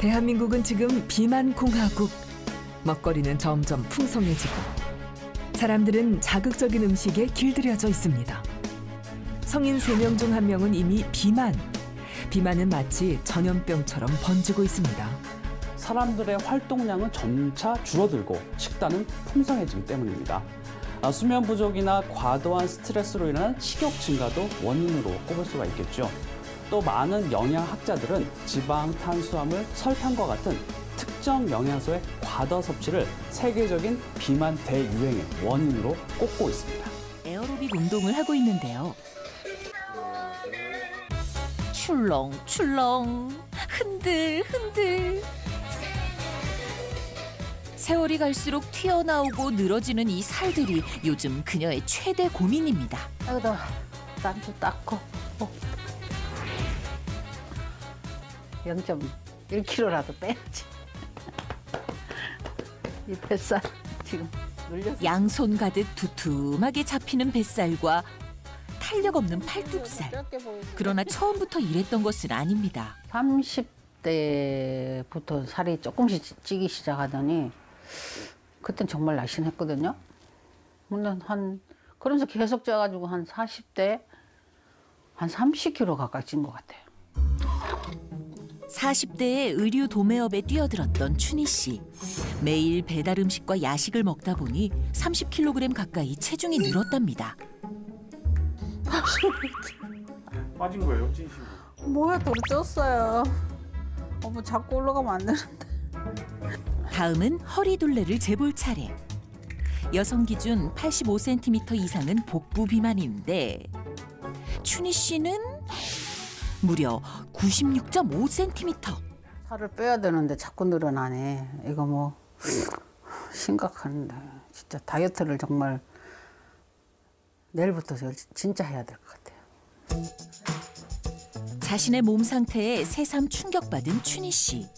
대한민국은 지금 비만 공화국. 먹거리는 점점 풍성해지고 사람들은 자극적인 음식에 길들여져 있습니다. 성인 3명 중 1명은 이미 비만. 비만은 마치 전염병처럼 번지고 있습니다. 사람들의 활동량은 점차 줄어들고 식단은 풍성해지기 때문입니다. 수면 부족이나 과도한 스트레스로 인한 식욕 증가도 원인으로 꼽을 수가 있겠죠. 또 많은 영양학자들은 지방, 탄수화물, 설탕과 같은 특정 영양소의 과다 섭취를 세계적인 비만 대유행의 원인으로 꼽고 있습니다. 에어로빅 운동을 하고 있는데요. 출렁출렁, 흔들흔들. 세월이 갈수록 튀어나오고 늘어지는 이 살들이 요즘 그녀의 최대 고민입니다. 여기다 땀좀 닦고 0.1kg라도 빼야지. 이 뱃살 지금 눌려서. 양손 가득 두툼하게 잡히는 뱃살과 탄력 없는 팔뚝살. 그러나 처음부터 이랬던 것은 아닙니다. 30대부터 살이 조금씩 찌기 시작하더니 그땐 정말 날씬했거든요. 물론 그러면서 계속 쪄가지고 한 40대 한 30kg 가까이 찐 것 같아요. 40대에 의류 도매업에 뛰어들었던 춘희 씨. 매일 배달 음식과 야식을 먹다 보니 30kg 가까이 체중이 늘었답니다. 빠진 거예요, 찐시고? 뭐야, 더 쪘어요. 어머, 자꾸 올라가면 안 되는데. 다음은 허리둘레를 재볼 차례. 여성 기준 85cm 이상은 복부 비만인데 춘희 씨는 무려 96.5cm. 살을 빼야 되는데 자꾸 늘어나네. 이거 뭐 심각한데. 진짜 다이어트를 정말 내일부터 진짜 해야 될 것 같아요. 자신의 몸 상태에 새삼 충격받은 춘희 씨.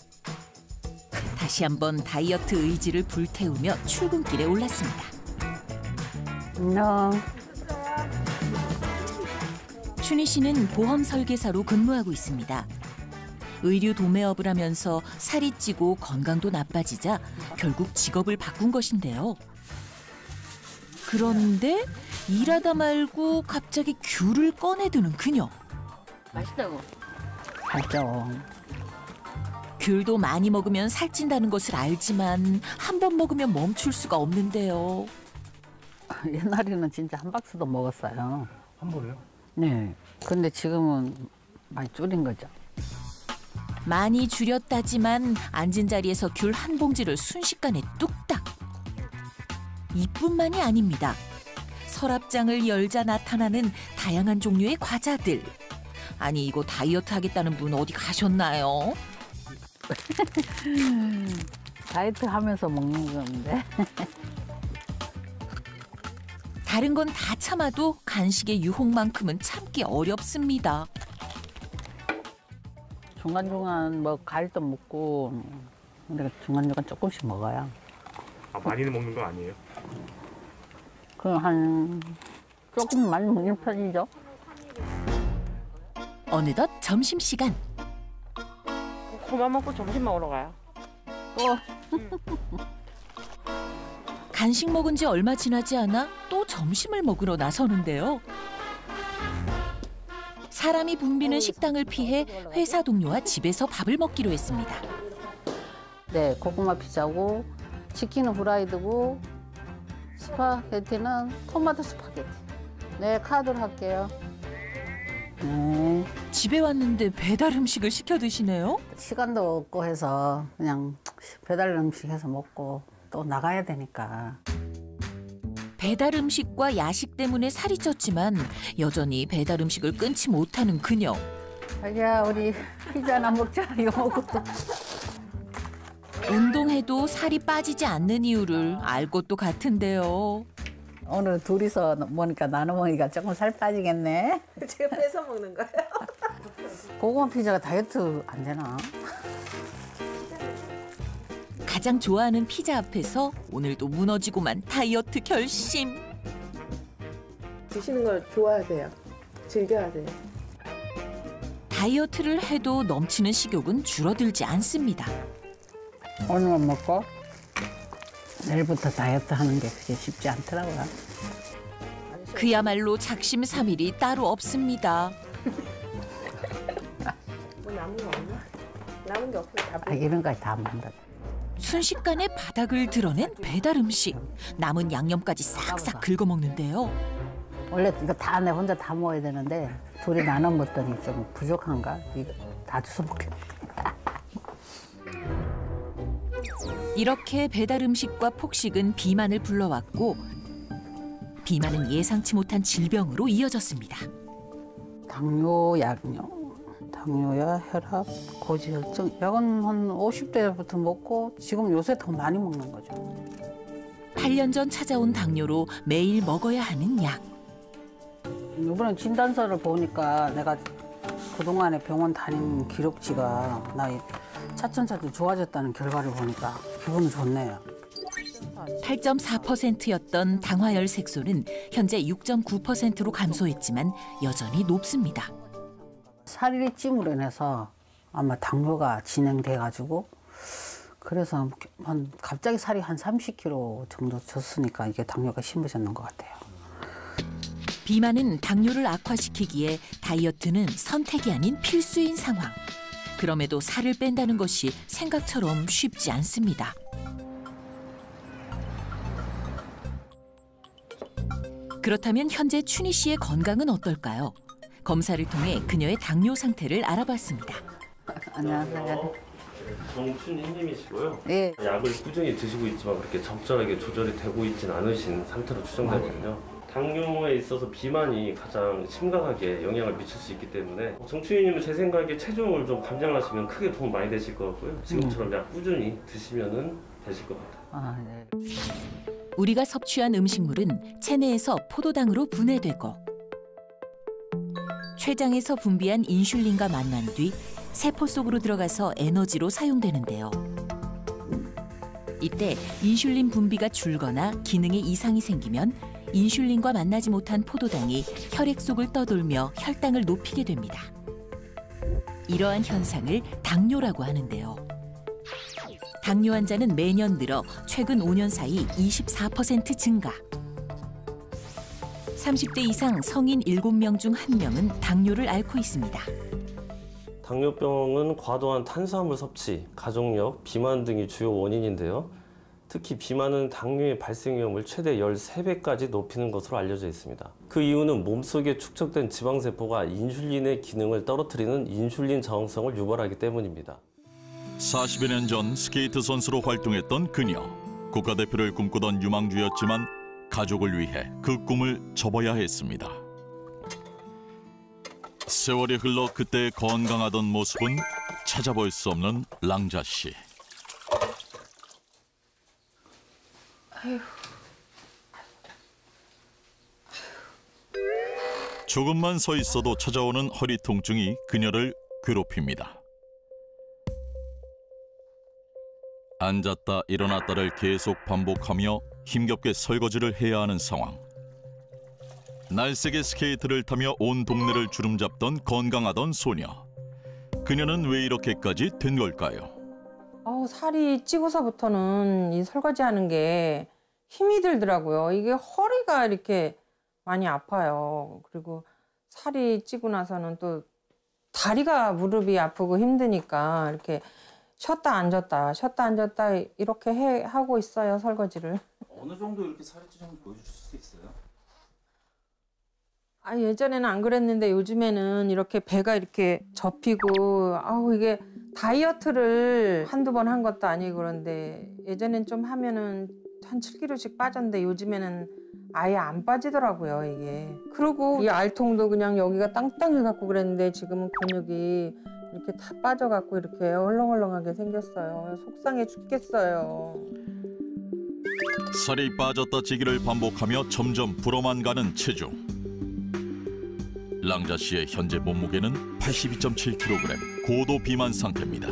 다시 한번 다이어트 의지를 불태우며 출근길에 올랐습니다. 안녕. 춘희 씨는 보험 설계사로 근무하고 있습니다. 의류 도매업을 하면서 살이 찌고 건강도 나빠지자 결국 직업을 바꾼 것인데요. 그런데 일하다 말고 갑자기 귤을 꺼내드는 그녀. 맛있다고. 맛있죠. 귤도 많이 먹으면 살찐다는 것을 알지만 한 번 먹으면 멈출 수가 없는데요. 옛날에는 진짜 한 박스도 먹었어요. 한 번에요? 네. 근데 지금은 많이 줄인 거죠. 많이 줄였다지만 앉은 자리에서 귤 한 봉지를 순식간에 뚝딱. 이뿐만이 아닙니다. 서랍장을 열자 나타나는 다양한 종류의 과자들. 아니 이거 다이어트 하겠다는 분 어디 가셨나요? 다이어트 하면서 먹는 건데. 다른 건 다 참아도 간식의 유혹만큼은 참기 어렵습니다. 중간중간 뭐 과일도 먹고 근데 중간중간 조금씩 먹어요. 아, 많이는 먹는 거 아니에요? 조금 많이 먹는 편이죠. 어느덧 점심시간. 그만 먹고 점심 먹으러 가요. 간식 먹은 지 얼마 지나지 않아 또 점심을 먹으러 나서는데요. 사람이 붐비는 식당을 피해 회사 동료와 집에서 밥을 먹기로 했습니다. 네, 고구마 피자고 치킨은 후라이드고 스파게티는 토마토 스파게티. 네, 카드로 할게요. 네. 집에 왔는데 배달 음식을 시켜 드시네요. 시간도 없고 해서 그냥 배달 음식 해서 먹고 또 나가야 되니까. 배달 음식과 야식 때문에 살이 쪘지만 여전히 배달 음식을 끊지 못하는 그녀. 자기야, 우리 피자나 먹자. 이거 먹고 또. 운동해도 살이 빠지지 않는 이유를 알 것도 같은데요. 오늘 둘이서 먹으니까 나눠 먹으니까 조금 살 빠지겠네. 제가 뺏어 먹는 거예요? 고구마 피자가 다이어트 안 되나? 가장 좋아하는 피자 앞에서 오늘도 무너지고만 다이어트 결심. 드시는 걸 좋아하세요. 즐겨야 돼요. 다이어트를 해도 넘치는 식욕은 줄어들지 않습니다. 오늘만 먹고 내일부터 다이어트 하는 게 그게 쉽지 않더라고요. 그야말로 작심삼일이 따로 없습니다. 뭐 남은 거 없나? 남은 게 없으면 다 아, 이런 거 다 먹는다. 순식간에 바닥을 드러낸 배달 음식. 남은 양념까지 싹싹 긁어먹는데요. 원래 이거 다 내 혼자 다 먹어야 되는데 둘이 나눠 먹더니 좀 부족한가? 이거 다 주워 먹겠다. 이렇게 배달 음식과 폭식은 비만을 불러왔고 비만은 예상치 못한 질병으로 이어졌습니다. 당뇨약요. 당뇨약, 혈압, 고지혈증. 약은 한 50대부터 먹고 지금 요새 더 많이 먹는 거죠. 8년 전 찾아온 당뇨로 매일 먹어야 하는 약. 이번에 진단서를 보니까 내가 그동안에 병원 다닌 기록치가 나 차츰차츰 좋아졌다는 결과를 보니까 기분이 좋네요. 8.4%였던 당화열 색소는 현재 6.9%로 감소했지만 여전히 높습니다. 살이 찜으로 인해서 아마 당뇨가 진행돼가지고 그래서 갑자기 살이 한 30kg 정도 쪘으니까 이게 당뇨가 심해졌는 것 같아요. 비만은 당뇨를 악화시키기에 다이어트는 선택이 아닌 필수인 상황. 그럼에도 살을 뺀다는 것이 생각처럼 쉽지 않습니다. 그렇다면 현재 춘희 씨의 건강은 어떨까요? 검사를 통해 그녀의 당뇨 상태를 알아봤습니다. 안녕하세요. 정춘희님이시고요. 예. 약을 꾸준히 드시고 있지만 그렇게 적절하게 조절이 되고 있진 않으신 상태로 추정되거든요. 당뇨에 있어서 비만이 가장 심각하게 영향을 미칠 수 있기 때문에 정춘희님은 제 생각에 체중을 좀 감량하시면 크게 도움 많이 되실 것 같고요. 지금처럼 약 꾸준히 드시면은 되실 것 같아요. 아, 네. 우리가 섭취한 음식물은 체내에서 포도당으로 분해되고 췌장에서 분비한 인슐린과 만난 뒤 세포 속으로 들어가서 에너지로 사용되는데요. 이때 인슐린 분비가 줄거나 기능에 이상이 생기면 인슐린과 만나지 못한 포도당이 혈액 속을 떠돌며 혈당을 높이게 됩니다. 이러한 현상을 당뇨라고 하는데요. 당뇨 환자는 매년 늘어 최근 5년 사이 24% 증가. 30대 이상 성인 7명 중 1명은 당뇨를 앓고 있습니다. 당뇨병은 과도한 탄수화물 섭취, 가족력, 비만 등이 주요 원인인데요. 특히 비만은 당뇨의 발생 위험을 최대 13배까지 높이는 것으로 알려져 있습니다. 그 이유는 몸속에 축적된 지방세포가 인슐린의 기능을 떨어뜨리는 인슐린 저항성을 유발하기 때문입니다. 40여 년 전 스케이트 선수로 활동했던 그녀. 국가대표를 꿈꾸던 유망주였지만 가족을 위해 그 꿈을 접어야 했습니다. 세월이 흘러 그때 건강하던 모습은 찾아볼 수 없는 랑자 씨. 조금만 서 있어도 찾아오는 허리 통증이 그녀를 괴롭힙니다. 앉았다 일어났다를 계속 반복하며 힘겹게 설거지를 해야 하는 상황. 날쌔게 스케이트를 타며 온 동네를 주름잡던 건강하던 소녀. 그녀는 왜 이렇게까지 된 걸까요? 살이 찌고서부터는 이 설거지하는 게 힘이 들더라고요. 이게 허리가 이렇게 많이 아파요. 그리고 살이 찌고 나서는 또 다리가 무릎이 아프고 힘드니까 이렇게 쉬었다 앉았다 이렇게 하고 있어요, 설거지를. 어느 정도 이렇게 살이 찌는지 보여주실 수 있어요? 예전에는 안 그랬는데 요즘에는 이렇게 배가 이렇게 접히고 이게 다이어트를 한두 번 한 것도 아니고 그런데 예전엔 좀 하면은 한 7kg씩 빠졌는데 요즘에는 아예 안 빠지더라고요, 이게. 그리고 이 알통도 그냥 여기가 땅땅해갖고 그랬는데 지금은 근육이 이렇게 다 빠져갖고 이렇게 헐렁헐렁하게 생겼어요. 속상해 죽겠어요. 살이 빠졌다 찌기를 반복하며 점점 불어만 가는 체중. 랑자 씨의 현재 몸무게는 82.7kg, 고도 비만 상태입니다.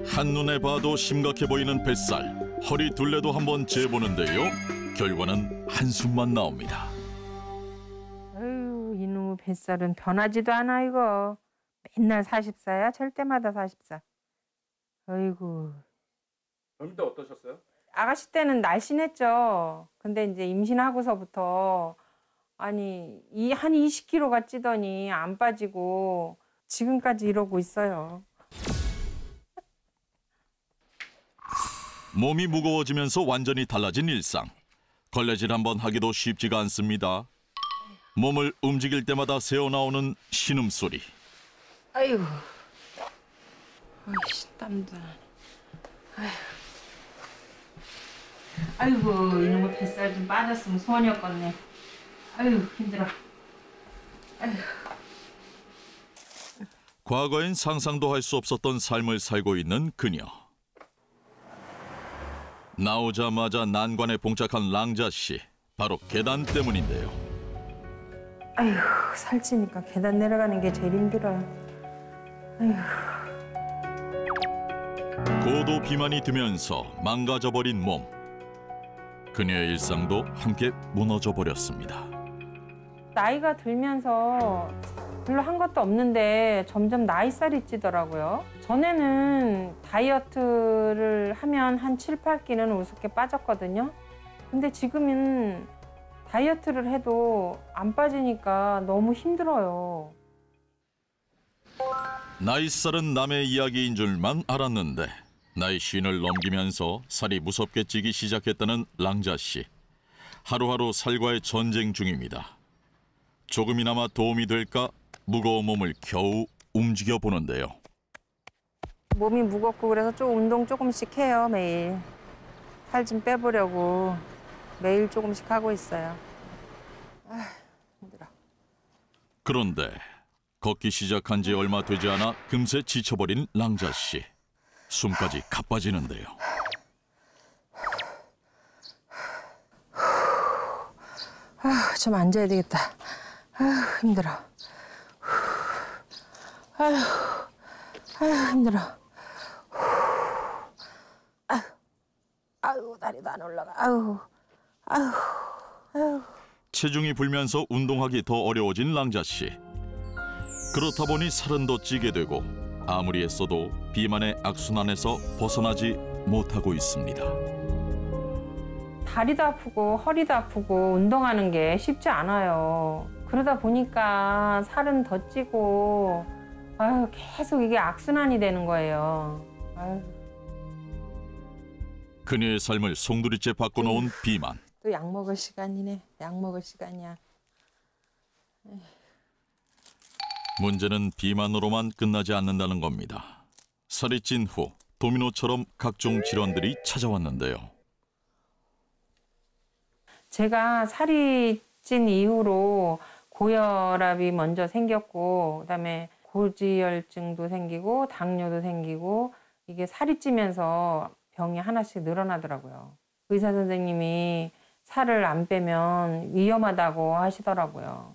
한눈에 봐도 심각해 보이는 뱃살, 허리 둘레도 한번 재보는데요. 결과는 한숨만 나옵니다. 아유, 이놈의 뱃살은 변하지도 않아 이거. 맨날 44야. 찰 때마다 44. 아이고. 젊을 때 어떠셨어요? 아가씨 때는 날씬했죠. 근데 이제 임신하고서부터 아니 한 20kg가 찌더니 안 빠지고 지금까지 이러고 있어요. 몸이 무거워지면서 완전히 달라진 일상. 걸레질 한번 하기도 쉽지가 않습니다. 몸을 움직일 때마다 새어나오는 신음소리. 아이고. 아이씨 땀도. 아이고 이놈의 뱃살 좀 빠졌으면 소원이었겠네. 아이고 힘들어. 아이고. 과거엔 상상도 할 수 없었던 삶을 살고 있는 그녀. 나오자마자 난관에 봉착한 랑자 씨. 바로 계단 때문인데요. 아이고 살찌니까 계단 내려가는 게 제일 힘들어요. 아이고. 고도 비만이 들면서 망가져버린 몸. 그녀의 일상도 함께 무너져 버렸습니다. 나이가 들면서 별로 한 것도 없는데 점점 나이살이 찌더라고요. 전에는 다이어트를 하면 한 7, 8kg는 우습게 빠졌거든요. 근데 지금은 다이어트를 해도 안 빠지니까 너무 힘들어요. 나이살은 남의 이야기인 줄만 알았는데 나이 50을 넘기면서 살이 무섭게 찌기 시작했다는 랑자 씨. 하루하루 살과의 전쟁 중입니다. 조금이나마 도움이 될까 무거운 몸을 겨우 움직여 보는데요. 몸이 무겁고 그래서 좀 운동 조금씩 해요, 매일. 살 좀 빼보려고 매일 조금씩 하고 있어요. 아, 힘들어. 그런데 걷기 시작한 지 얼마 되지 않아 금세 지쳐버린 랑자 씨. 숨까지 가빠지는데요. 아, 좀 앉아야 되겠다. 아, 힘들어. 아유, 힘들어. 아유, 다리도 안 올라가. 아유. 체중이 불면서 운동하기 더 어려워진 랑자 씨. 그렇다 보니 살은 더 찌게 되고 아무리 애써도 비만의 악순환에서 벗어나지 못하고 있습니다. 다리도 아프고 허리도 아프고 운동하는 게 쉽지 않아요. 그러다 보니까 살은 더 찌고 아유, 계속 이게 악순환이 되는 거예요. 아유. 그녀의 삶을 송두리째 바꿔놓은 비만. 또 약 먹을 시간이네. 약 먹을 시간이야. 문제는 비만으로만 끝나지 않는다는 겁니다. 살이 찐 후 도미노처럼 각종 질환들이 찾아왔는데요. 제가 살이 찐 이후로 고혈압이 먼저 생겼고 그다음에 고지혈증도 생기고 당뇨도 생기고 이게 살이 찌면서 병이 하나씩 늘어나더라고요. 의사 선생님이 살을 안 빼면 위험하다고 하시더라고요.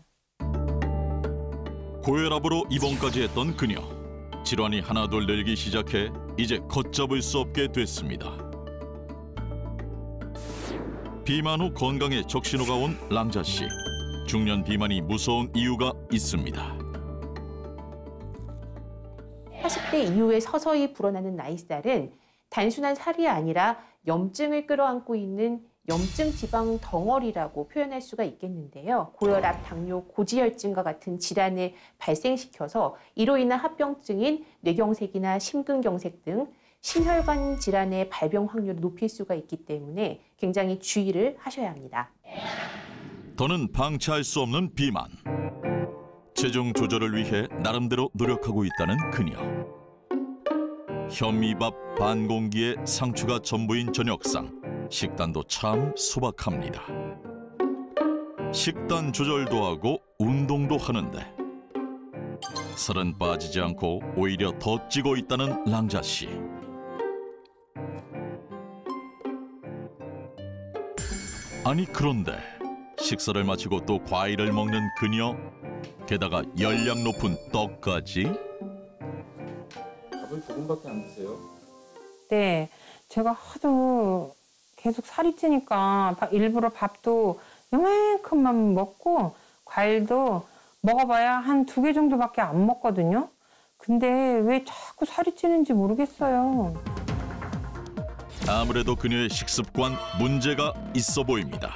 고혈압으로 입원까지 했던 그녀. 질환이 하나둘 늘기 시작해 이제 걷잡을 수 없게 됐습니다. 비만 후 건강에 적신호가 온 랑자 씨. 중년 비만이 무서운 이유가 있습니다. 40대 이후에 서서히 불어나는 나이살은 단순한 살이 아니라 염증을 끌어안고 있는 염증 지방 덩어리라고 표현할 수가 있겠는데요. 고혈압, 당뇨, 고지혈증과 같은 질환을 발생시켜서 이로 인한 합병증인 뇌경색이나 심근경색 등 심혈관 질환의 발병 확률을 높일 수가 있기 때문에 굉장히 주의를 하셔야 합니다. 더는 방치할 수 없는 비만. 체중 조절을 위해 나름대로 노력하고 있다는 그녀. 현미밥 반 공기에 상추가 전부인 저녁상. 식단도 참 소박합니다. 식단 조절도 하고 운동도 하는데 살은 빠지지 않고 오히려 더 찌고 있다는 랑자 씨. 아니 그런데 식사를 마치고 또 과일을 먹는 그녀. 게다가 열량 높은 떡까지. 밥을 조금밖에 안 드세요? 네, 제가 하도 계속 살이 찌니까 일부러 밥도 요만큼만 먹고 과일도 먹어봐야 한 2개 정도밖에 안 먹거든요. 근데 왜 자꾸 살이 찌는지 모르겠어요. 아무래도 그녀의 식습관 문제가 있어 보입니다.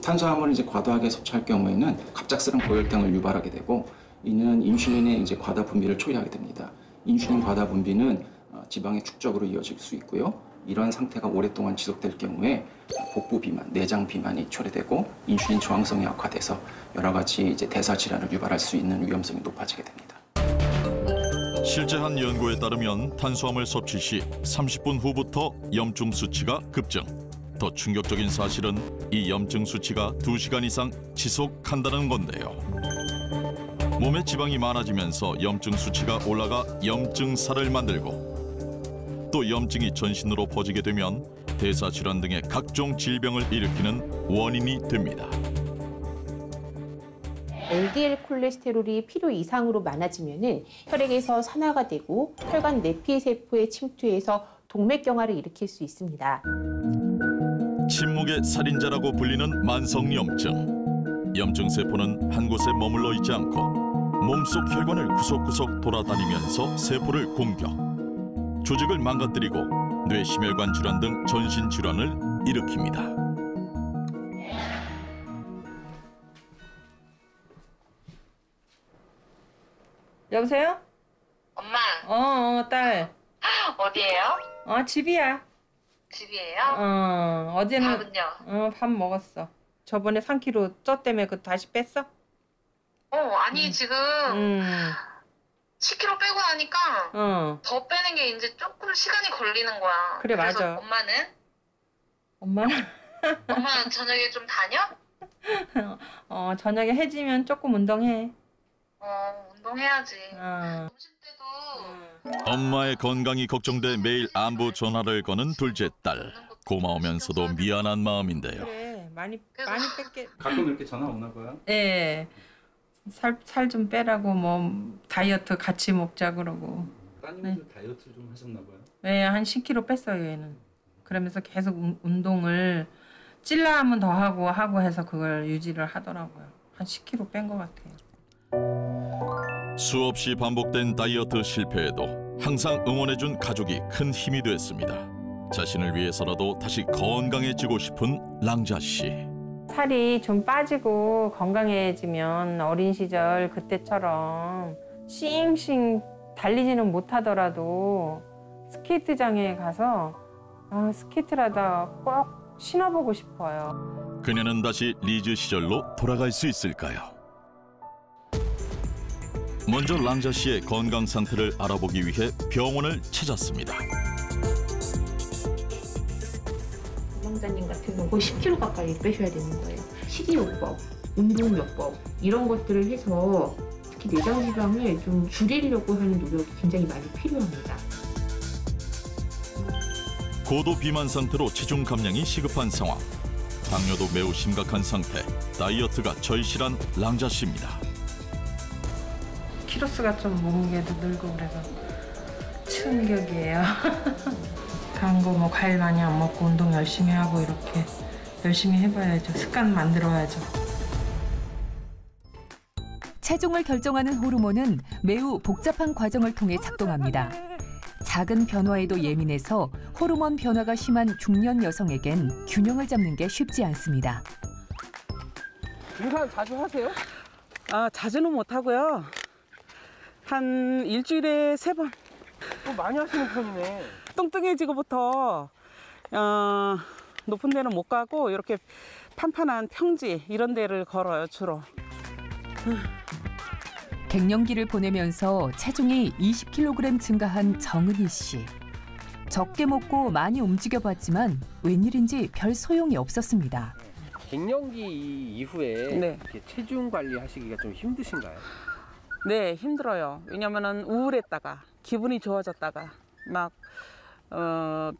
탄수화물을 이제 과도하게 섭취할 경우에는 갑작스런 고혈당을 유발하게 되고, 이는 인슐린의 이제 과다 분비를 초래하게 됩니다. 인슐린 과다 분비는 지방의 축적으로 이어질 수 있고요. 이러한 상태가 오랫동안 지속될 경우에 복부 비만, 내장 비만이 초래되고 인슐린 저항성이 악화돼서 여러 가지 이제 대사 질환을 유발할 수 있는 위험성이 높아지게 됩니다. 실제 한 연구에 따르면 탄수화물 섭취 시 30분 후부터 염증 수치가 급증. 더 충격적인 사실은 이 염증 수치가 2시간 이상 지속한다는 건데요. 몸에 지방이 많아지면서 염증 수치가 올라가 염증살을 만들고, 또 염증이 전신으로 퍼지게 되면 대사 질환 등의 각종 질병을 일으키는 원인이 됩니다. LDL 콜레스테롤이 필요 이상으로 많아지면은 혈액에서 산화가 되고 혈관 내피 세포에 침투해서 동맥경화를 일으킬 수 있습니다. 침묵의 살인자라고 불리는 만성염증. 염증 세포는 한 곳에 머물러 있지 않고 몸속 혈관을 구석구석 돌아다니면서 세포를 공격, 조직을 망가뜨리고 뇌심혈관 질환 등 전신 질환을 일으킵니다. 여보세요? 엄마. 딸. 어디예요? 집이야. 집이에요? 어제는 밥은요? 밥 먹었어. 저번에 3kg 쪄 때문에 그거 다시 뺐어? 아니 지금 10kg 빼고 나니까 더 빼는 게 이제 조금 시간이 걸리는 거야. 그래, 그래서 맞아. 엄마는 저녁에 좀 다녀? 저녁에 해지면 조금 운동해. 운동해야지. 점심 때도 엄마의 건강이 걱정돼 매일 안부 전화를 거는 둘째 딸. 고마우면서도 미안한 마음인데요. 그래, 많이 뺄게. 가끔 이렇게 전화 오나 봐요? 네. 살 좀 빼라고 뭐 다이어트 같이 먹자 그러고. 따님도 다이어트 좀 하셨나 봐요? 네, 한 10kg 뺐어요, 얘는. 그러면서 계속 운동을 찔러하면 더 하고 해서 그걸 유지를 하더라고요. 한 10kg 뺀 것 같아요. 수없이 반복된 다이어트 실패에도 항상 응원해준 가족이 큰 힘이 됐습니다. 자신을 위해서라도 다시 건강해지고 싶은 랑자 씨. 살이 좀 빠지고 건강해지면 어린 시절 그때처럼 싱싱 달리지는 못하더라도 스케이트장에 가서 스케이트라도 꼭 신어보고 싶어요. 그녀는 다시 리즈 시절로 돌아갈 수 있을까요? 먼저 랑자 씨의 건강 상태를 알아보기 위해 병원을 찾았습니다. 원장님 같은 경우 10kg 가까이 빼셔야 되는 거예요. 식이요법, 운동요법 이런 것들을 해서 특히 내장 지방을 좀 줄이려고 하는 노력이 굉장히 많이 필요합니다. 고도 비만 상태로 체중 감량이 시급한 상황. 당뇨도 매우 심각한 상태. 다이어트가 절실한 랑자 씨입니다. 키로수가 좀 몸무게도 늘고 그래서 충격이에요. 단 거 뭐 과일 많이 안 먹고 운동 열심히 하고 이렇게 열심히 해봐야죠. 습관 만들어야죠. 체중을 결정하는 호르몬은 매우 복잡한 과정을 통해 작동합니다. 작은 변화에도 예민해서 호르몬 변화가 심한 중년 여성에겐 균형을 잡는 게 쉽지 않습니다. 등산 자주 하세요? 자주는 못 하고요. 한 일주일에 3번. 많이 하시는 편이네. 뚱뚱해지고부터 높은 데는 못 가고 이렇게 판판한 평지 이런 데를 걸어요, 주로. 갱년기를 보내면서 체중이 20kg 증가한 정은희 씨. 적게 먹고 많이 움직여봤지만 웬일인지 별 소용이 없었습니다. 갱년기 이후에 이렇게 체중 관리하시기가 좀 힘드신가요? 네, 힘들어요. 왜냐면은 우울했다가 기분이 좋아졌다가 막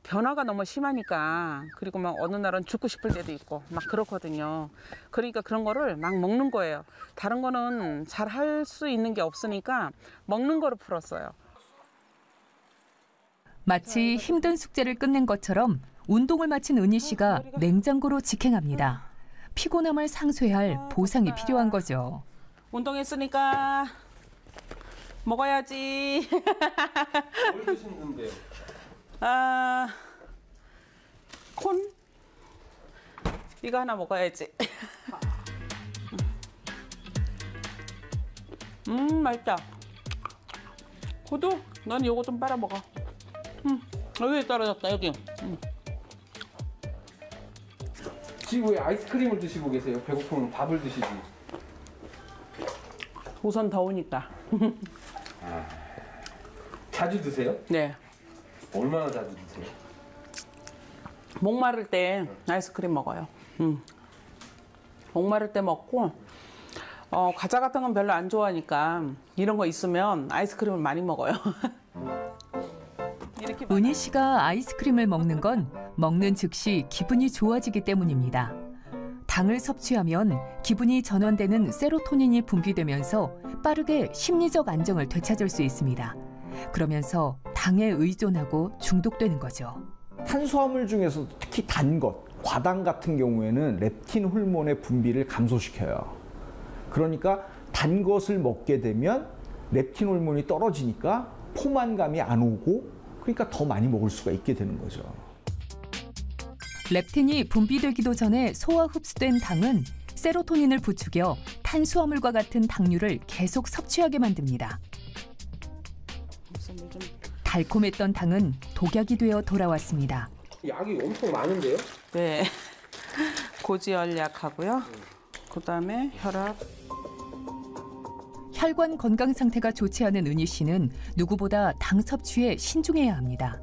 변화가 너무 심하니까, 그리고 막 어느 날은 죽고 싶을 때도 있고 막 그렇거든요. 그러니까 그런 거를 막 먹는 거예요. 다른 거는 잘 할 수 있는 게 없으니까 먹는 거로 풀었어요. 마치 힘든 숙제를 끝낸 것처럼 운동을 마친 은희 씨가 냉장고로 직행합니다. 피곤함을 상쇄할 보상이 필요한 거죠. 운동했으니까 먹어야지. 뭘 드시는데요? 콘? 이거 하나 먹어야지. 맛있다. 호두? 넌 이거 좀 빨아 먹어. 여기 떨어졌다, 여기. 지금 왜 아이스크림을 드시고 계세요? 배고프면 밥을 드시지. 우선 더우니까. 자주 드세요? 네. 얼마나 자주 드세요? 목마를 때 아이스크림 먹어요. 목마를 때 먹고 과자 같은 건 별로 안 좋아하니까 이런 거 있으면 아이스크림을 많이 먹어요. 은희 씨가 아이스크림을 먹는 건 먹는 즉시 기분이 좋아지기 때문입니다. 당을 섭취하면 기분이 전환되는 세로토닌이 분비되면서 빠르게 심리적 안정을 되찾을 수 있습니다. 그러면서 당에 의존하고 중독되는 거죠. 탄수화물 중에서도 특히 단 것, 과당 같은 경우에는 렙틴 호르몬의 분비를 감소시켜요. 그러니까 단 것을 먹게 되면 렙틴 호르몬이 떨어지니까 포만감이 안 오고 그러니까 더 많이 먹을 수가 있게 되는 거죠. 렙틴이 분비되기도 전에 소화 흡수된 당은 세로토닌을 부추겨 탄수화물과 같은 당류를 계속 섭취하게 만듭니다. 달콤했던 당은 독약이 되어 돌아왔습니다. 약이 엄청 많은데요? 네. 고지혈약하고요. 그다음에 혈압. 혈관 건강 상태가 좋지 않은 은희 씨는 누구보다 당 섭취에 신중해야 합니다.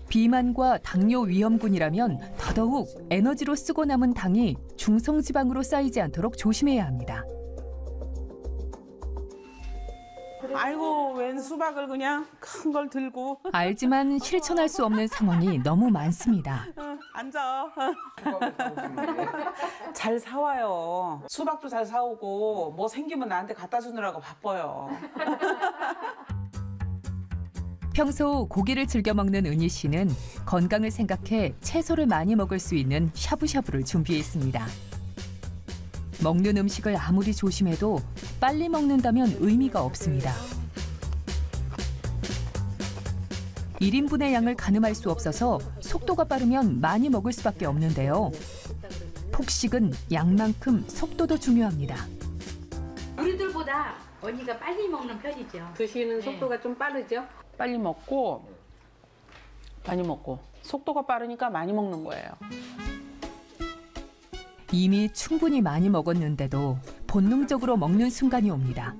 비만과 당뇨 위험군이라면 더더욱 에너지로 쓰고 남은 당이 중성지방으로 쌓이지 않도록 조심해야 합니다. 아이고, 웬 수박을 그냥 큰 걸 들고. 알지만 실천할 수 없는 상황이 너무 많습니다. 앉아. 잘 사와요. 수박도 잘 사오고 뭐 생기면 나한테 갖다 주느라고 바빠요. 평소 고기를 즐겨 먹는 은희 씨는 건강을 생각해 채소를 많이 먹을 수 있는 샤브샤브를 준비했습니다. 먹는 음식을 아무리 조심해도 빨리 먹는다면 의미가 없습니다. 1인분의 양을 가늠할 수 없어서 속도가 빠르면 많이 먹을 수밖에 없는데요. 폭식은 양만큼 속도도 중요합니다. 우리들보다 언니가 빨리 먹는 편이죠. 드시는 속도가 좀 빠르죠? 빨리 먹고 많이 먹고 속도가 빠르니까 많이 먹는 거예요. 이미 충분히 많이 먹었는데도 본능적으로 먹는 순간이 옵니다.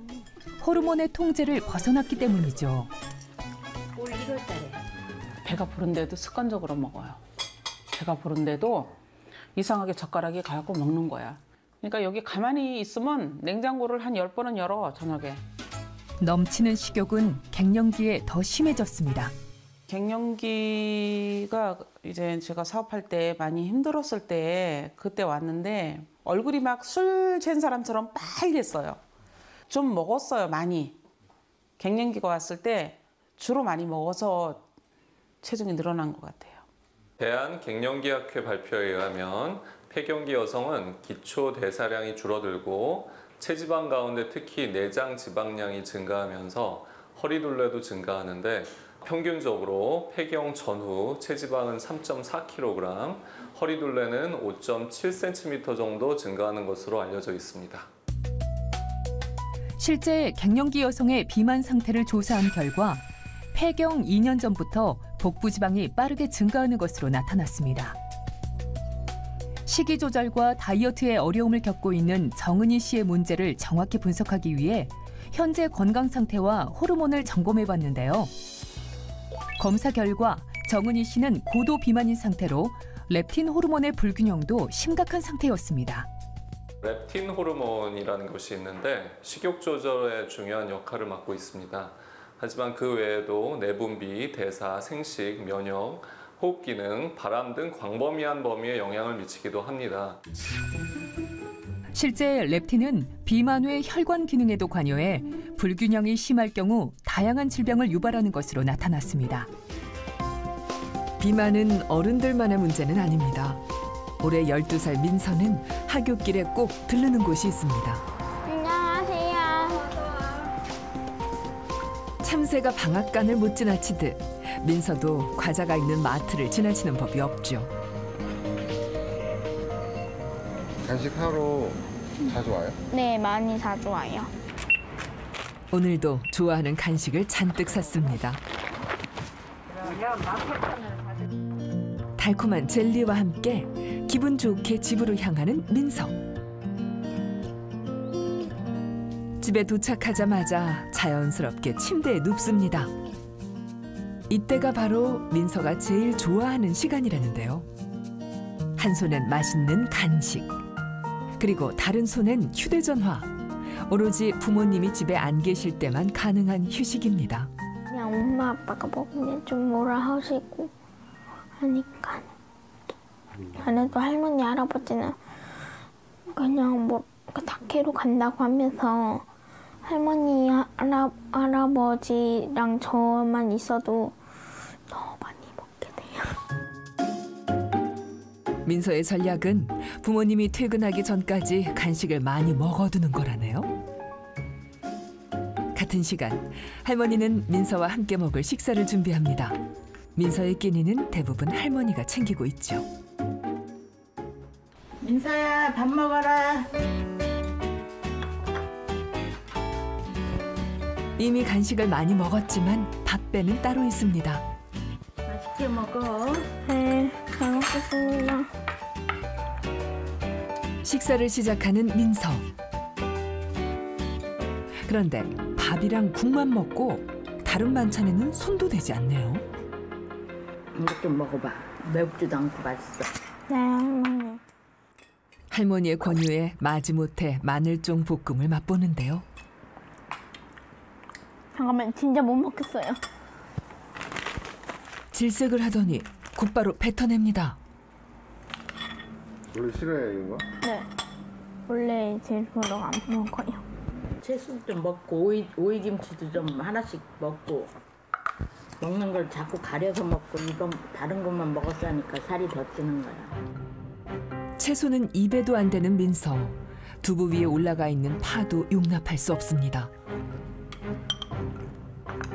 호르몬의 통제를 벗어났기 때문이죠. 올 1월달에 배가 부른데도 습관적으로 먹어요. 배가 부른데도 이상하게 젓가락이 가고 먹는 거야. 그러니까 여기 가만히 있으면 냉장고를 한 10번은 열어, 저녁에. 넘치는 식욕은 갱년기에 더 심해졌습니다. 갱년기가 이제 제가 사업할 때 많이 힘들었을 때 그때 왔는데 얼굴이 막 술 잰 사람처럼 빨갰어요. 좀 먹었어요, 많이. 갱년기가 왔을 때 주로 많이 먹어서 체중이 늘어난 것 같아요. 대한갱년기학회 발표에 의하면 폐경기 여성은 기초 대사량이 줄어들고 체지방 가운데 특히 내장 지방량이 증가하면서 허리둘레도 증가하는데 평균적으로 폐경 전후 체지방은 3.4kg, 허리둘레는 5.7cm 정도 증가하는 것으로 알려져 있습니다. 실제 갱년기 여성의 비만 상태를 조사한 결과 폐경 2년 전부터 복부 지방이 빠르게 증가하는 것으로 나타났습니다. 식이 조절과 다이어트에 어려움을 겪고 있는 정은희 씨의 문제를 정확히 분석하기 위해 현재 건강 상태와 호르몬을 점검해 봤는데요. 검사 결과 정은희 씨는 고도 비만인 상태로 렙틴 호르몬의 불균형도 심각한 상태였습니다. 렙틴 호르몬이라는 것이 있는데 식욕 조절에 중요한 역할을 맡고 있습니다. 하지만 그 외에도 내분비, 대사, 생식, 면역, 호흡 기능, 바람 등 광범위한 범위에 영향을 미치기도 합니다. 실제 렙틴은 비만 후의 혈관 기능에도 관여해 불균형이 심할 경우 다양한 질병을 유발하는 것으로 나타났습니다. 비만은 어른들만의 문제는 아닙니다. 올해 12살 민서는 하굣길에 꼭 들르는 곳이 있습니다. 안녕하세요. 참새가 방앗간을 못 지나치듯 민서도 과자가 있는 마트를 지나치는 법이 없죠. 간식 사러 자주 와요? 네, 많이 자주 와요. 오늘도 좋아하는 간식을 잔뜩 샀습니다. 달콤한 젤리와 함께 기분 좋게 집으로 향하는 민서. 집에 도착하자마자 자연스럽게 침대에 눕습니다. 이때가 바로 민서가 제일 좋아하는 시간이라는데요. 한 손엔 맛있는 간식, 그리고 다른 손엔 휴대전화. 오로지 부모님이 집에 안 계실 때만 가능한 휴식입니다. 그냥 엄마 아빠가 먹으면 좀 뭐라 하시고 하니까. 그래도 할머니 할아버지는 그냥 뭐 다케로 간다고 하면서 할머니 할아버지랑 저만 있어도 더 많이 먹게 돼요. 민서의 전략은 부모님이 퇴근하기 전까지 간식을 많이 먹어두는 거라네요. 같은 시간 할머니는 민서와 함께 먹을 식사를 준비합니다. 민서의 끼니는 대부분 할머니가 챙기고 있죠. 민서야, 밥 먹어라. 이미 간식을 많이 먹었지만 밥배는 따로 있습니다. 맛있게 먹어. 네, 잘 먹겠습니다. 식사를 시작하는 민서. 그런데 밥이랑 국만 먹고 다른 반찬에는 손도 대지 않네요. 이것 좀 먹어봐. 맵지도 않고 맛있어. 네, 할머니. 할머니의 권유에 마지못해 마늘종 볶음을 맛보는데요. 잠깐만, 진짜 못 먹겠어요. 질색을 하더니 곧바로 뱉어냅니다. 원래 싫어해 이런 거? 네, 원래 제일 별로 안 먹어요. 채소도 좀 먹고 오이김치도 좀 하나씩 먹고 먹는 걸 자꾸 가려서 먹고 이건 다른 것만 먹었어 하니까 살이 더 찌는 거야. 채소는 입에도 안 되는 민서. 두부 위에 올라가 있는 파도 용납할 수 없습니다.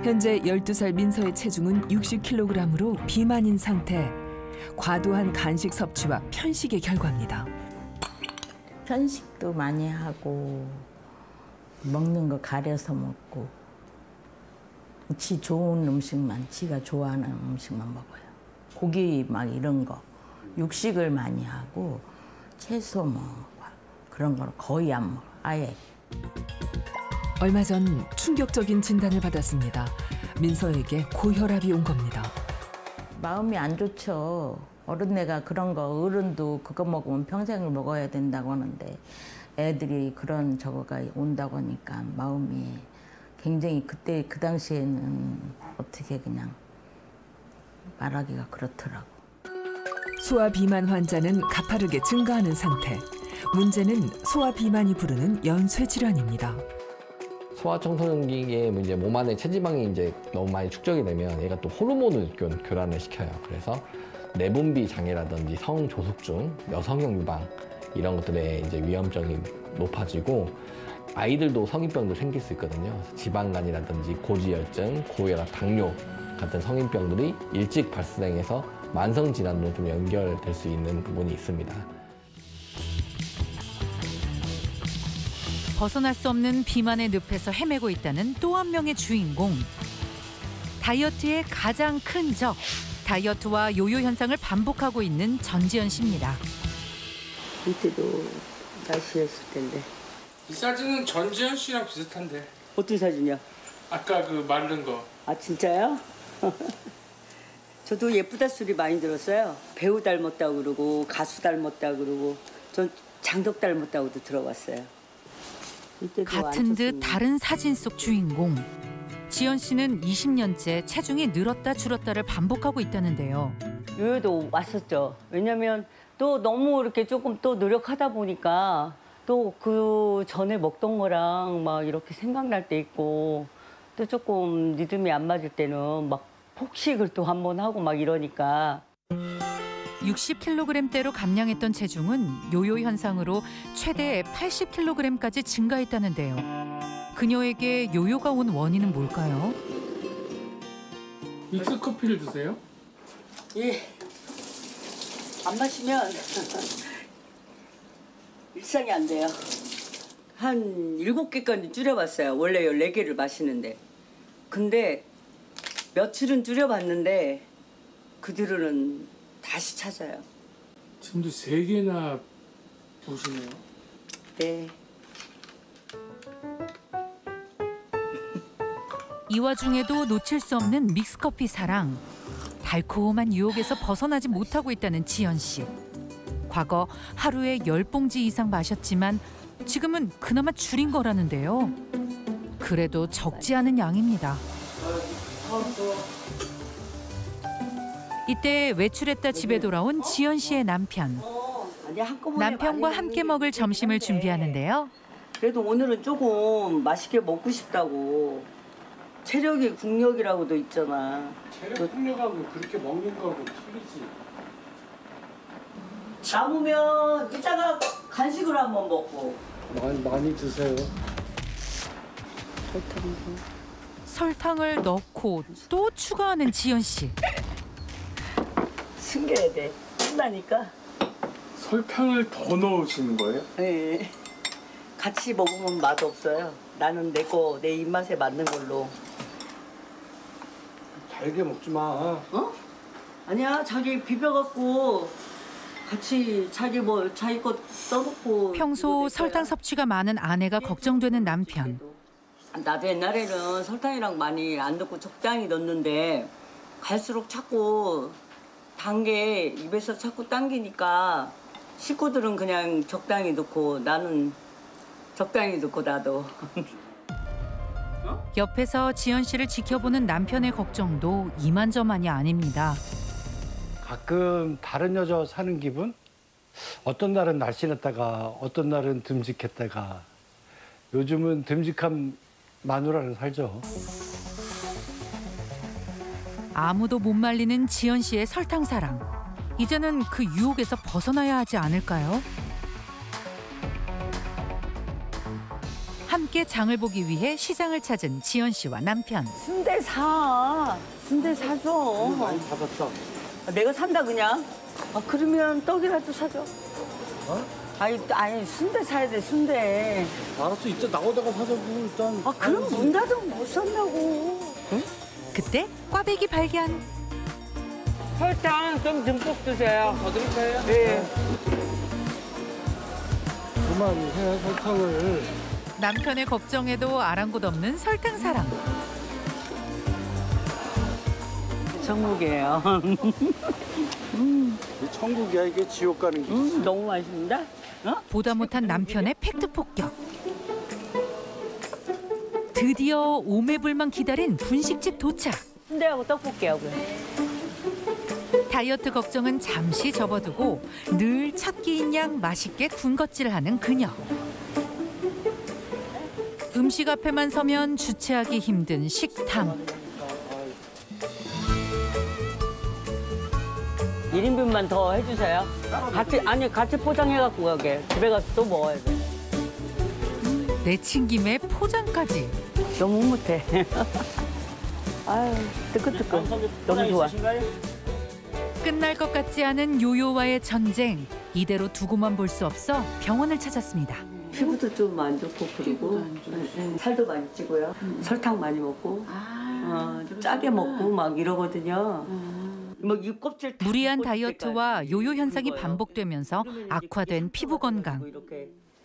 현재 12살 민서의 체중은 60kg으로 비만인 상태. 과도한 간식 섭취와 편식의 결과입니다. 편식도 많이 하고 먹는 거 가려서 먹고 지 좋은 음식만, 지가 좋아하는 음식만 먹어요. 고기 막 이런 거, 육식을 많이 하고 채소 뭐 그런 걸 거의 안 먹어, 아예. 얼마 전 충격적인 진단을 받았습니다. 민서에게 고혈압이 온 겁니다. 마음이 안 좋죠. 어른애가 그런 거, 어른도 그거 먹으면 평생을 먹어야 된다고 하는데 애들이 그런 저거가 온다고 하니까 마음이 굉장히 그때 그 당시에는 어떻게 그냥 말하기가 그렇더라고. 소아 비만 환자는 가파르게 증가하는 상태. 문제는 소아 비만이 부르는 연쇄 질환입니다. 소아청소년기에 이제 몸 안에 체지방이 이제 너무 많이 축적이 되면 얘가 또 호르몬을 교란을 시켜요. 그래서 내분비 장애라든지 성조숙증, 여성형 유방 이런 것들의 이제 위험성이 높아지고 아이들도 성인병도 생길 수 있거든요. 지방간이라든지 고지혈증, 고혈압, 당뇨 같은 성인병들이 일찍 발생해서 만성 질환으로 좀 연결될 수 있는 부분이 있습니다. 벗어날 수 없는 비만의 늪에서 헤매고 있다는 또 한 명의 주인공. 다이어트의 가장 큰 적, 다이어트와 요요 현상을 반복하고 있는 전지현 씨입니다. 이때도 날씬했을 텐데. 이 사진은 전지현 씨랑 비슷한데. 어떤 사진이요? 아까 그 마른 거. 아 진짜요? 저도 예쁘다 소리 많이 들었어요. 배우 닮았다고 그러고 가수 닮았다고 그러고 전 장덕 닮았다고도 들어봤어요. 같은 듯 다른 사진 속 주인공. 지연 씨는 20년째 체중이 늘었다 줄었다를 반복하고 있다는데요. 요요도 왔었죠. 왜냐면 또 너무 이렇게 조금 또 노력하다 보니까 또 그 전에 먹던 거랑 막 이렇게 생각날 때 있고 또 조금 리듬이 안 맞을 때는 막 폭식을 또 한 번 하고 막 이러니까. 60kg대로 감량했던 체중은 요요 현상으로 최대 80kg까지 증가했다는데요. 그녀에게 요요가 온 원인은 뭘까요? 믹스커피를 드세요? 예. 안 마시면 일상이 안 돼요. 한 7개까지 줄여봤어요. 원래 14개를 마시는데. 근데 며칠은 줄여봤는데 그 뒤로는 다시 찾아요. 지금도 3개나 보시네요. 네. 이 와중에도 놓칠 수 없는 믹스커피 사랑. 달콤한 유혹에서 벗어나지 못하고 있다는 지연 씨. 과거 하루에 10봉지 이상 마셨지만 지금은 그나마 줄인 거라는데요. 그래도 적지 않은 양입니다. 이때 외출했다 집에 돌아온 지연 씨의 남편. 남편과 함께 먹을 점심을 준비하는데요. 그래도 오늘은 조금 맛있게 먹고 싶다고. 체력이 국력이라고도 있잖아. 체력 풍력하고 그렇게 먹는 거하고 틀리지. 남으면 이따가 간식으로 한번 먹고. 많이 드세요. 설탕을 넣고 또 추가하는 지연 씨. 숨겨야 돼. 신나니까. 설탕을 더 넣으시는 거예요? 네. 같이 먹으면 맛없어요. 나는 내 거, 내 입맛에 맞는 걸로. 달게 먹지 마. 어? 아니야, 자기 비벼갖고 같이 자기 거 써놓고. 평소 설탕 섭취가 많은 아내가 걱정되는 남편. 나도 옛날에는 설탕이랑 많이 안 넣고 적당히 넣었는데 갈수록 자꾸 단 게 입에서 자꾸 당기니까 식구들은 그냥 적당히 넣고 나는 적당히 넣고 나도. 옆에서 지연 씨를 지켜보는 남편의 걱정도 이만저만이 아닙니다. 가끔 다른 여자 사는 기분? 어떤 날은 날씬했다가 어떤 날은 듬직했다가 요즘은 듬직한 마누라를 살죠. 아무도 못 말리는 지연 씨의 설탕 사랑. 이제는 그 유혹에서 벗어나야 하지 않을까요? 함께 장을 보기 위해 시장을 찾은 지연 씨와 남편. 순대 사. 순대 사줘. 많이 받았어. 내가 산다 그냥. 그러면 떡이라도 사줘. 어? 아니 순대 사야 돼 순대. 알았어, 이따 나오다가 사자고 일단. 그럼 문 닫으면 못 산다고. 응? 그때 꽈배기 발견. 설탕 좀 듬뿍 드세요. 더 드릴까요? 네. 그만해 설탕을. 남편의 걱정에도 아랑곳 없는 설탕 사랑. 천국이에요. 천국이야, 이게 지옥 가는 길. 너무 맛있는데? 보다 못한 남편의 팩트 폭격. 드디어 오매불만 기다린 분식집 도착. 순대하고 떡볶이하고요. 다이어트 걱정은 잠시 접어두고 늘 찾기인 양 맛있게 군것질하는 그녀. 음식 앞에만 서면 주체하기 힘든 식탐. 1인분만 더 해주세요. 같이 포장해갖고 가게. 집에 가서 또 먹어야 돼. 내친김에 포장까지. 너무 못해. 아유, 뜨끈뜨끈. 너무 좋아. 끝날 것 같지 않은 요요와의 전쟁. 이대로 두고만 볼 수 없어 병원을 찾았습니다. 피부도 좀 안 좋고 그리고 살도 많이 찌고요. 설탕 많이 먹고 짜게 먹고 막 이러거든요. 무리한 다이어트와 요요 현상이 반복되면서 악화된 피부 건강.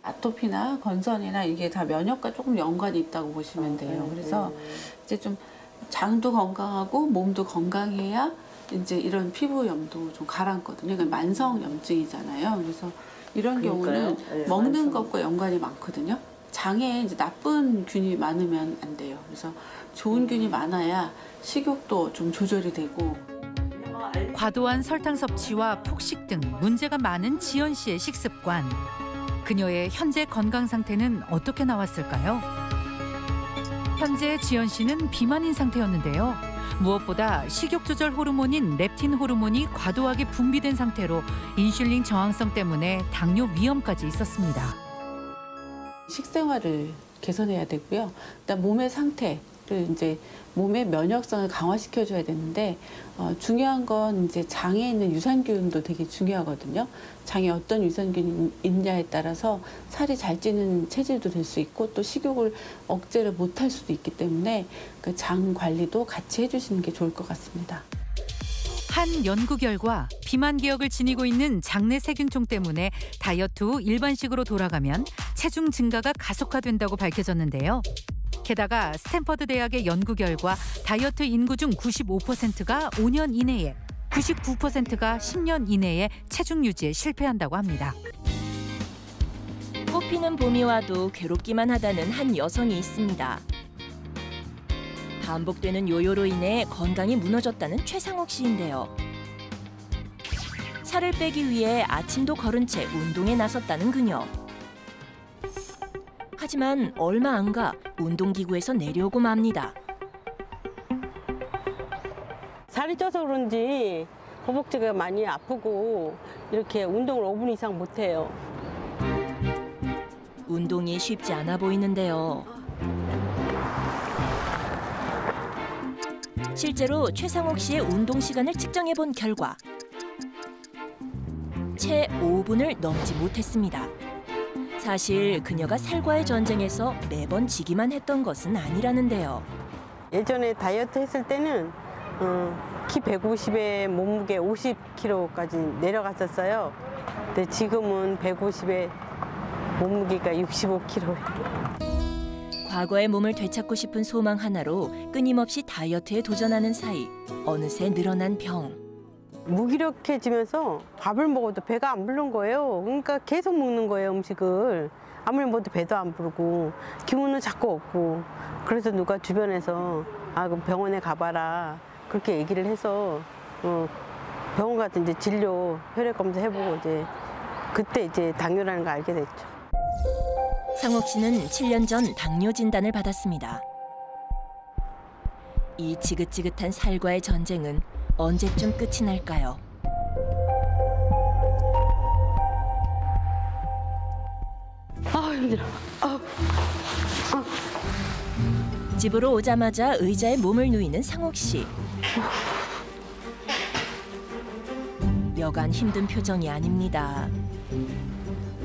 아토피나 건선이나 이게 다 면역과 조금 연관이 있다고 보시면 돼요. 그래서 이제 좀 장도 건강하고 몸도 건강해야 이제 이런 피부염도 좀 가라앉거든요. 그러니까 만성 염증이잖아요. 그래서 이런 경우는 먹는 것과 연관이 많거든요. 장에 이제 나쁜 균이 많으면 안 돼요. 그래서 좋은 균이 많아야 식욕도 좀 조절이 되고. 과도한 설탕 섭취와 폭식 등 문제가 많은 지연 씨의 식습관. 그녀의 현재 건강 상태는 어떻게 나왔을까요? 현재 지연 씨는 비만인 상태였는데요. 무엇보다 식욕 조절 호르몬인 렙틴 호르몬이 과도하게 분비된 상태로 인슐린 저항성 때문에 당뇨 위험까지 있었습니다. 식생활을 개선해야 되고요. 일단 몸의 상태를 이제 몸의 면역성을 강화시켜줘야 되는데 중요한 건 이제 장에 있는 유산균도 되게 중요하거든요. 장에 어떤 유산균이 있냐에 따라서 살이 잘 찌는 체질도 될 수 있고 또 식욕을 억제를 못할 수도 있기 때문에 그 장 관리도 같이 해주시는 게 좋을 것 같습니다. 한 연구 결과 비만 기억을 지니고 있는 장내 세균총 때문에 다이어트 후 일반식으로 돌아가면 체중 증가가 가속화된다고 밝혀졌는데요. 게다가 스탠퍼드 대학의 연구 결과 다이어트 인구 중 95%가 5년 이내에, 99%가 10년 이내에 체중 유지에 실패한다고 합니다. 꽃피는 봄이 와도 괴롭기만 하다는 한 여성이 있습니다. 반복되는 요요로 인해 건강이 무너졌다는 최상옥 씨인데요. 살을 빼기 위해 아침도 거른 채 운동에 나섰다는 그녀. 하지만 얼마 안 가 운동기구에서 내려오고 맙니다. 살이 쪄서 그런지 허벅지가 많이 아프고 이렇게 운동을 5분 이상 못해요. 운동이 쉽지 않아 보이는데요. 실제로 최상옥 씨의 운동 시간을 측정해 본 결과 채 5분을 넘지 못했습니다. 사실 그녀가 살과의 전쟁에서 매번 지기만 했던 것은 아니라는데요. 예전에 다이어트 했을 때는 키 150에 몸무게 50kg까지 내려갔었어요. 근데 지금은 150에 몸무게가 65kg예요. 과거의 몸을 되찾고 싶은 소망 하나로 끊임없이 다이어트에 도전하는 사이 어느새 늘어난 병. 무기력해지면서 밥을 먹어도 배가 안 부른 거예요. 그러니까 계속 먹는 거예요, 음식을. 아무리 먹어도 배도 안 부르고 기운은 자꾸 없고. 그래서 누가 주변에서 그럼 병원에 가봐라 그렇게 얘기를 해서 병원 가서 이제 진료 혈액 검사 해보고 그때 당뇨라는 걸 알게 됐죠. 상옥 씨는 7년 전 당뇨 진단을 받았습니다. 이 지긋지긋한 살과의 전쟁은 언제쯤 끝이 날까요? 힘들어. 집으로 오자마자 의자에 몸을 누이는 상옥 씨. 여간 힘든 표정이 아닙니다.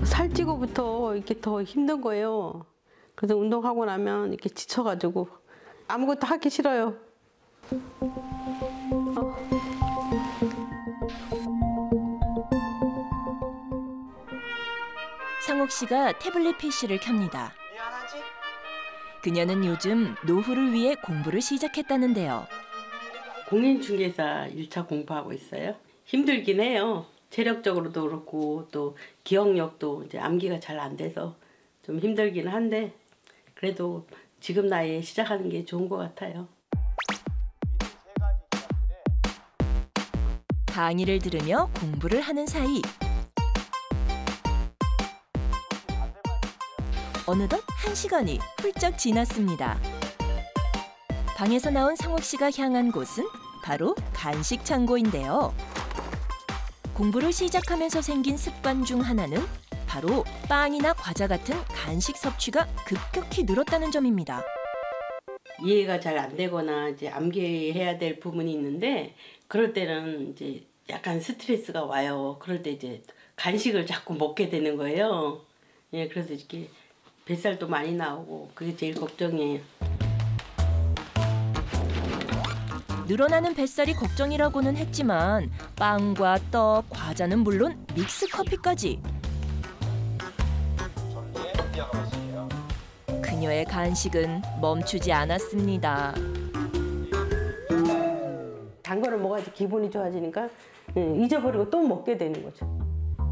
살찌고부터 이렇게 더 힘든 거예요. 그래서 운동하고 나면 이렇게 지쳐가지고 아무것도 하기 싫어요. 상옥 씨가 태블릿 PC를 켭니다. 그녀는 요즘 노후를 위해 공부를 시작했다는데요. 공인중개사 1차 공부하고 있어요. 힘들긴 해요. 체력적으로도 그렇고 또 기억력도 이제 암기가 잘 안 돼서 좀 힘들긴 한데 그래도 지금 나이에 시작하는 게 좋은 것 같아요. 강의를 들으며 공부를 하는 사이 어느덧 1시간이 훌쩍 지났습니다. 방에서 나온 상옥 씨가 향한 곳은 바로 간식 창고인데요. 공부를 시작하면서 생긴 습관 중 하나는 바로 빵이나 과자 같은 간식 섭취가 급격히 늘었다는 점입니다. 이해가 잘 안 되거나 이제 암기해야 될 부분이 있는데 그럴 때는 이제 약간 스트레스가 와요. 그럴 때 이제 간식을 자꾸 먹게 되는 거예요. 예, 그래서 이렇게 뱃살도 많이 나오고 그게 제일 걱정이에요. 늘어나는 뱃살이 걱정이라고는 했지만 빵과 떡, 과자는 물론 믹스커피까지. 그녀의 간식은 멈추지 않았습니다. 단 거를 먹어야지 기분이 좋아지니까 잊어버리고 또 먹게 되는 거죠.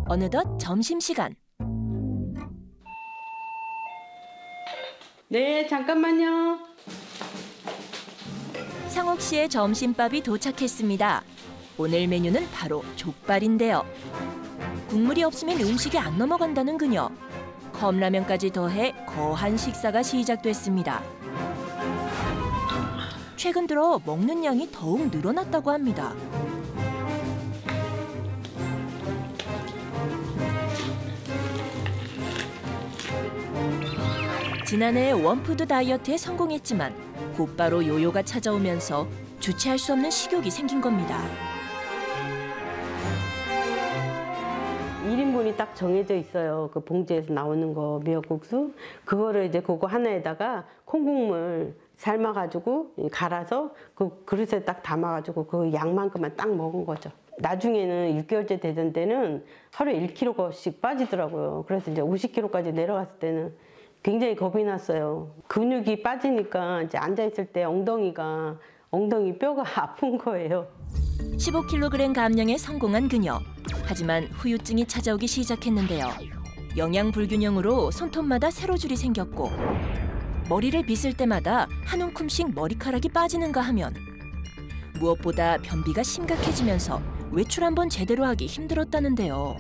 어느덧 점심시간. 네, 잠깐만요. 상옥 씨의 점심밥이 도착했습니다. 오늘 메뉴는 바로 족발인데요. 국물이 없으면 음식이 안 넘어간다는 그녀. 컵라면까지 더해 거한 식사가 시작됐습니다. 최근 들어 먹는 양이 더욱 늘어났다고 합니다. 지난해 원푸드 다이어트에 성공했지만 곧바로 요요가 찾아오면서 주체할 수 없는 식욕이 생긴 겁니다. 1인분이 딱 정해져 있어요. 그 봉지에서 나오는 거 미역국수. 그거를 이제 그거 하나에다가 콩국물 삶아가지고 갈아서 그 그릇에 딱 담아가지고 그 양만큼만 딱 먹은 거죠. 나중에는 6개월째 되던 때는 하루에 1kg씩 빠지더라고요. 그래서 이제 50kg까지 내려갔을 때는 굉장히 겁이 났어요. 근육이 빠지니까 이제 앉아있을 때 엉덩이 뼈가 아픈 거예요. 15kg 감량에 성공한 그녀. 하지만 후유증이 찾아오기 시작했는데요. 영양 불균형으로 손톱마다 세로줄이 생겼고 머리를 빗을 때마다 한 움큼씩 머리카락이 빠지는가 하면 무엇보다 변비가 심각해지면서 외출 한번 제대로 하기 힘들었다는데요.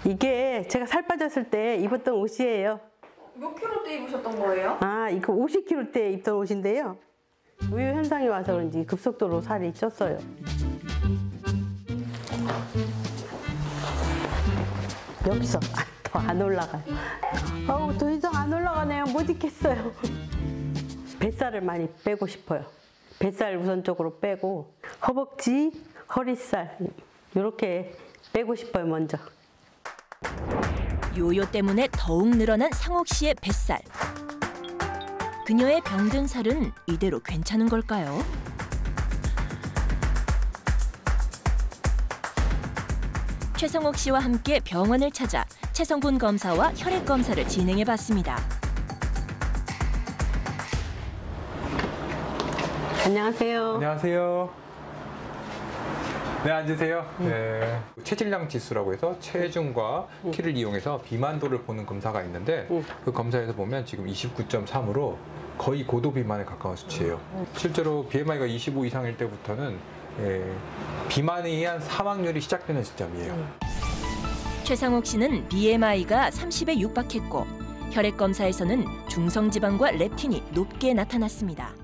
이게 제가 살 빠졌을 때 입었던 옷이에요. 몇 킬로 때 입으셨던 거예요? 아, 이거 50kg 때 입던 옷인데요. 우유 현상이 와서 그런지 급속도로 살이 쪘어요. 여기서 더 안 올라가요. 어우, 더 이상 안 올라가네요. 못 입겠어요. 뱃살을 많이 빼고 싶어요. 뱃살 우선적으로 빼고 허벅지, 허리살 이렇게 빼고 싶어요, 먼저. 요요 때문에 더욱 늘어난 상옥 씨의 뱃살. 그녀의 병든 살은 이대로 괜찮은 걸까요? 최성옥 씨와 함께 병원을 찾아 체성분 검사와 혈액 검사를 진행해봤습니다. 안녕하세요. 안녕하세요. 네, 앉으세요. 네. 체질량 지수라고 해서 체중과 키를 이용해서 비만도를 보는 검사가 있는데 그 검사에서 보면 지금 29.3으로 거의 고도 비만에 가까운 수치예요. 실제로 BMI가 25 이상일 때부터는 비만에 의한 사망률이 시작되는 시점이에요. 최상옥 씨는 BMI가 30에 육박했고 혈액 검사에서는 중성지방과 렙틴이 높게 나타났습니다.